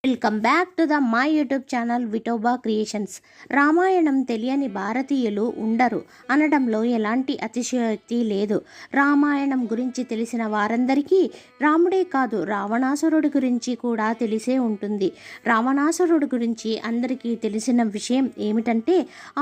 Welcome back to the my YouTube channel Vithoba creations. Ramayanam తెలియని భారతీయులు ఉండరు అనడంలో ఎలాంటి అతిశయోక్తి లేదు. రామాయణం గురించి తెలిసిన వారందరికీ రాముడే కాదు, రావణాసురుడి గురించి కూడా తెలిసే ఉంటుంది. రావణాసురుడి గురించి అందరికీ తెలిసిన విషయం ఏమిటంటే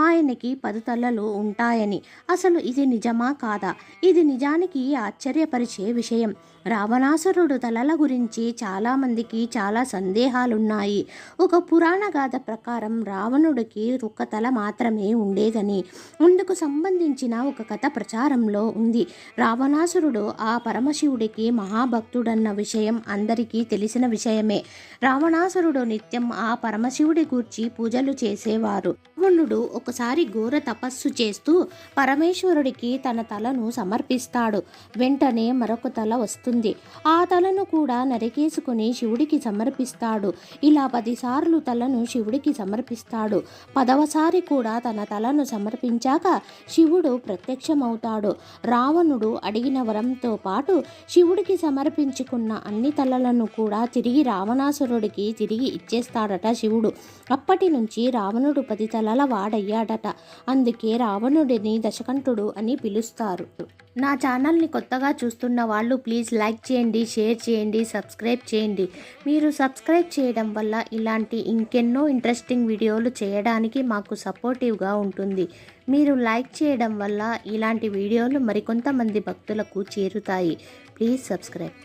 ఆయనకి 10 తలలు ఉంటాయని. అసలు ఇది నిజమా కాదా? ఇది నిజానికి ఆశ్చర్యపరిచే విషయం. రావణాసురుడు తలల గురించి చాలామందికి చాలా సందేహాలున్నాయి. ఒక పురాణ గాథ ప్రకారం రావణుడికి ఒక తల మాత్రమే ఉండేదని, అందుకు సంబంధించిన ఒక కథ ప్రచారంలో ఉంది. రావణాసురుడు ఆ పరమశివుడికి మహాభక్తుడన్న విషయం అందరికీ తెలిసిన విషయమే. రావణాసురుడు నిత్యం ఆ పరమశివుడి గూర్చి పూజలు చేసేవారు. రావణుడు ఒకసారి ఘోర తపస్సు చేస్తూ పరమేశ్వరుడికి తన తలను సమర్పిస్తాడు. వెంటనే మరొక తల వస్తుంది. ఆ తలను కూడా నరికేసుకుని శివుడికి సమర్పిస్తాడు. ఇలా 10 సార్లు తలను శివుడికి సమర్పిస్తాడు. 10వసారి కూడా తన తలను సమర్పించాక శివుడు ప్రత్యక్షమవుతాడు. రావణుడు అడిగిన వరంతో పాటు శివుడికి సమర్పించుకున్న అన్ని తలలను కూడా తిరిగి రావణాసురుడికి తిరిగి ఇచ్చేస్తాడట శివుడు. అప్పటి నుంచి రావణుడు 10 తలల వాడయ్యాడట. అందుకే రావణుడిని దశకంఠుడు అని పిలుస్తారు. నా ఛానల్ని కొత్తగా చూస్తున్న వాళ్ళు ప్లీజ్ లైక్ చేయండి, షేర్ చేయండి, సబ్స్క్రైబ్ చేయండి. మీరు సబ్స్క్రైబ్ చేయడం వల్ల ఇలాంటి ఇంకెన్నో ఇంట్రెస్టింగ్ వీడియోలు చేయడానికి మాకు సపోర్టివ్గా ఉంటుంది. మీరు లైక్ చేయడం వల్ల ఇలాంటి వీడియోలు మరికొంతమంది భక్తులకు చేరుతాయి. Please subscribe.